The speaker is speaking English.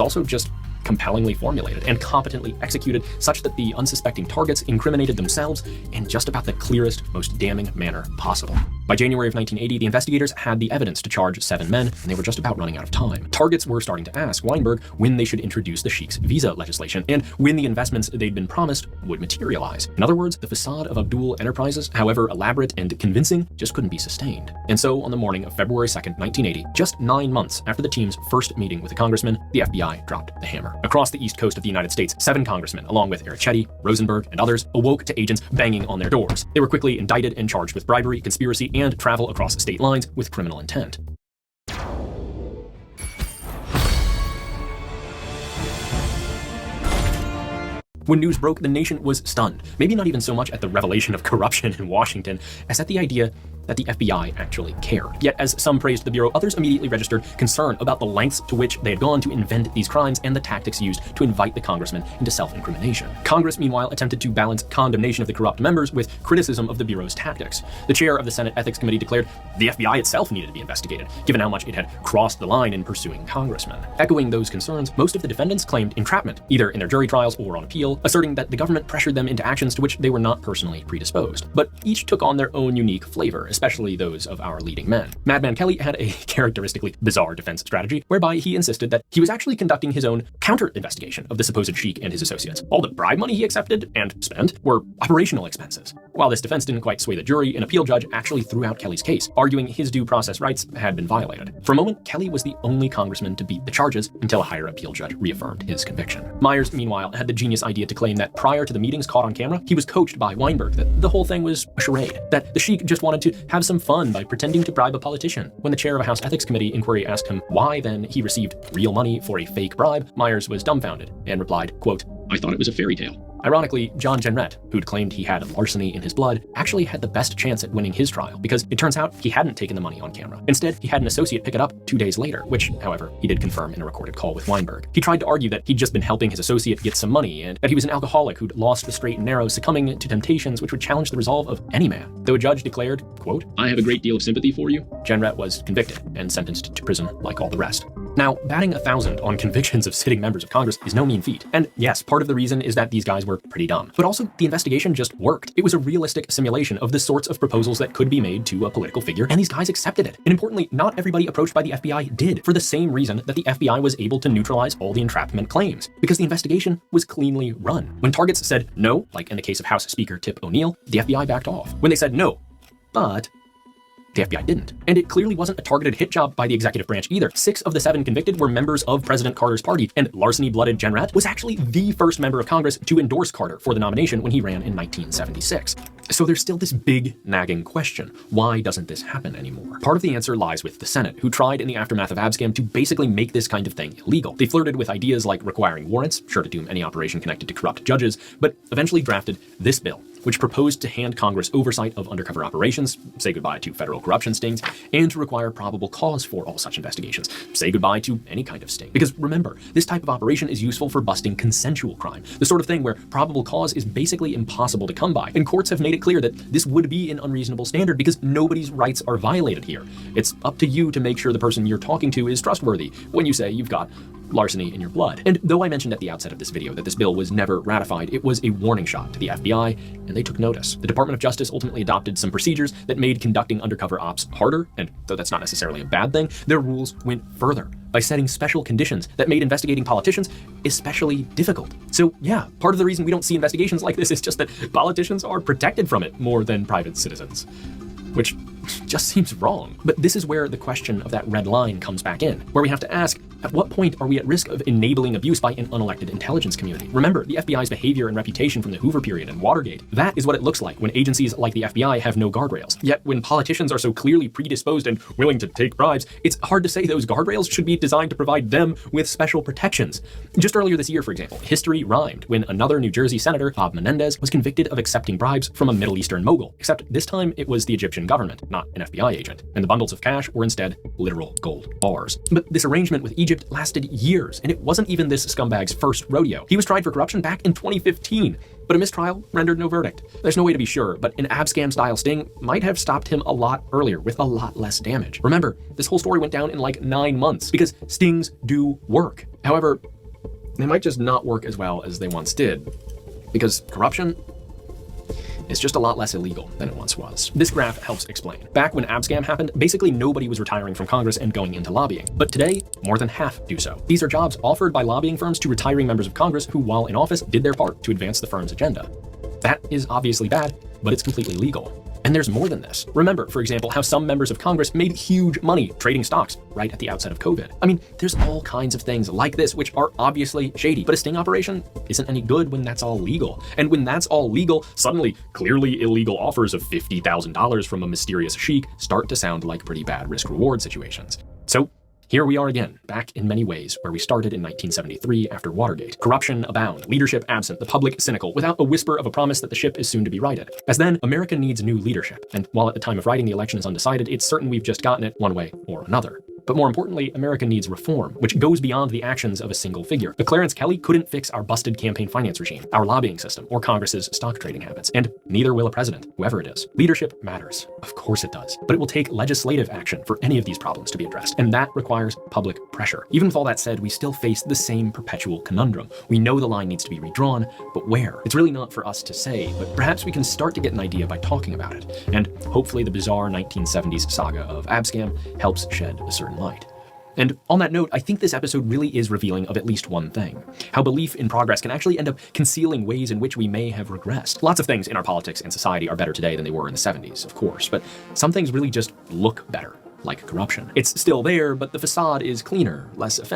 also just compellingly formulated and competently executed such that the unsuspecting targets incriminated themselves in just about the clearest, most damning manner possible. By January of 1980, the investigators had the evidence to charge 7 men, and they were just about running out of time. Targets were starting to ask Weinberg when they should introduce the Sheikh's visa legislation, and when the investments they'd been promised would materialize. In other words, the facade of Abdul Enterprises, however elaborate and convincing, just couldn't be sustained. And so, on the morning of February 2nd, 1980, just 9 months after the team's first meeting with the congressman, the FBI dropped the hammer. Across the east coast of the United States, 7 congressmen, along with Ericetti, Rosenberg, and others, awoke to agents banging on their doors. They were quickly indicted and charged with bribery, conspiracy, and travel across state lines with criminal intent. When news broke, the nation was stunned. Maybe not even so much at the revelation of corruption in Washington, as at the idea that the FBI actually cared. Yet, as some praised the Bureau, others immediately registered concern about the lengths to which they had gone to invent these crimes and the tactics used to invite the congressman into self-incrimination. Congress, meanwhile, attempted to balance condemnation of the corrupt members with criticism of the Bureau's tactics. The chair of the Senate Ethics Committee declared the FBI itself needed to be investigated, given how much it had crossed the line in pursuing congressmen. Echoing those concerns, most of the defendants claimed entrapment, either in their jury trials or on appeal, asserting that the government pressured them into actions to which they were not personally predisposed. But each took on their own unique flavor, especially those of our leading men. Madman Kelly had a characteristically bizarre defense strategy, whereby he insisted that he was actually conducting his own counter-investigation of the supposed Sheikh and his associates. All the bribe money he accepted and spent were operational expenses. While this defense didn't quite sway the jury, an appeal judge actually threw out Kelly's case, arguing his due process rights had been violated. For a moment, Kelly was the only congressman to beat the charges until a higher appeal judge reaffirmed his conviction. Myers, meanwhile, had the genius idea to claim that prior to the meetings caught on camera, he was coached by Weinberg, that the whole thing was a charade, that the Sheikh just wanted to have some fun by pretending to bribe a politician. When the chair of a House Ethics Committee inquiry asked him why then he received real money for a fake bribe, Myers was dumbfounded and replied, quote, "I thought it was a fairy tale." Ironically, John Jenrette, who'd claimed he had larceny in his blood, actually had the best chance at winning his trial, because it turns out he hadn't taken the money on camera. Instead, he had an associate pick it up 2 days later, which, however, he did confirm in a recorded call with Weinberg. He tried to argue that he'd just been helping his associate get some money, and that he was an alcoholic who'd lost the straight and narrow, succumbing to temptations which would challenge the resolve of any man. Though a judge declared, quote, "I have a great deal of sympathy for you," Jenrette was convicted and sentenced to prison like all the rest. Now, batting 1,000 on convictions of sitting members of Congress is no mean feat. And yes, part of the reason is that these guys were pretty dumb. But also, the investigation just worked. It was a realistic simulation of the sorts of proposals that could be made to a political figure, and these guys accepted it. And importantly, not everybody approached by the FBI did, for the same reason that the FBI was able to neutralize all the entrapment claims, because the investigation was cleanly run. When targets said no, like in the case of House Speaker Tip O'Neill, the FBI backed off. When they said no, but the FBI didn't. And it clearly wasn't a targeted hit job by the executive branch either. 6 of the 7 convicted were members of President Carter's party, and larceny-blooded Jenrette was actually the first member of Congress to endorse Carter for the nomination when he ran in 1976. So there's still this big, nagging question. Why doesn't this happen anymore? Part of the answer lies with the Senate, who tried in the aftermath of Abscam to basically make this kind of thing illegal. They flirted with ideas like requiring warrants, sure to doom any operation connected to corrupt judges, but eventually drafted this bill, which proposed to hand Congress oversight of undercover operations, say goodbye to federal corruption stings, and to require probable cause for all such investigations, say goodbye to any kind of sting. Because remember, this type of operation is useful for busting consensual crime, the sort of thing where probable cause is basically impossible to come by, and courts have made it clear that this would be an unreasonable standard because nobody's rights are violated here. It's up to you to make sure the person you're talking to is trustworthy when you say you've got larceny in your blood. And though I mentioned at the outset of this video that this bill was never ratified, it was a warning shot to the FBI, and they took notice. The Department of Justice ultimately adopted some procedures that made conducting undercover ops harder, and though that's not necessarily a bad thing, their rules went further by setting special conditions that made investigating politicians especially difficult. So yeah, part of the reason we don't see investigations like this is just that politicians are protected from it more than private citizens, which just seems wrong. But this is where the question of that red line comes back in, where we have to ask, at what point are we at risk of enabling abuse by an unelected intelligence community? Remember, the FBI's behavior and reputation from the Hoover period and Watergate. That is what it looks like when agencies like the FBI have no guardrails. Yet when politicians are so clearly predisposed and willing to take bribes, it's hard to say those guardrails should be designed to provide them with special protections. Just earlier this year, for example, history rhymed when another New Jersey senator, Bob Menendez, was convicted of accepting bribes from a Middle Eastern mogul, except this time it was the Egyptian government, not an FBI agent, and the bundles of cash were instead literal gold bars. But this arrangement with Egypt lasted years, and it wasn't even this scumbag's first rodeo. He was tried for corruption back in 2015, but a mistrial rendered no verdict. There's no way to be sure, but an Abscam-style sting might have stopped him a lot earlier with a lot less damage. Remember, this whole story went down in like 9 months because stings do work. However, they might just not work as well as they once did, because corruption is just a lot less illegal than it once was. This graph helps explain. Back when Abscam happened, basically nobody was retiring from Congress and going into lobbying. But today, more than half do so. These are jobs offered by lobbying firms to retiring members of Congress who, while in office, did their part to advance the firm's agenda. That is obviously bad, but it's completely legal. And there's more than this. Remember, for example, how some members of Congress made huge money trading stocks right at the outset of COVID. I mean, there's all kinds of things like this which are obviously shady, but a sting operation isn't any good when that's all legal. And when that's all legal, suddenly clearly illegal offers of $50,000 from a mysterious sheik start to sound like pretty bad risk-reward situations. So here we are again, back in many ways where we started in 1973 after Watergate. Corruption abound, leadership absent, the public cynical, without a whisper of a promise that the ship is soon to be righted. As then, America needs new leadership. And while at the time of writing the election is undecided, it's certain we've just gotten it one way or another. But more importantly, America needs reform, which goes beyond the actions of a single figure. But Clarence Kelly couldn't fix our busted campaign finance regime, our lobbying system, or Congress's stock trading habits. And neither will a president, whoever it is. Leadership matters. Of course it does. But it will take legislative action for any of these problems to be addressed. And that requires public pressure. Even with all that said, we still face the same perpetual conundrum. We know the line needs to be redrawn, but where? It's really not for us to say, but perhaps we can start to get an idea by talking about it. And hopefully the bizarre 1970s saga of Abscam helps shed a certain light. And on that note, I think this episode really is revealing of at least one thing: how belief in progress can actually end up concealing ways in which we may have regressed. Lots of things in our politics and society are better today than they were in the 70s, of course, but some things really just look better, like corruption. It's still there, but the facade is cleaner, less offensive.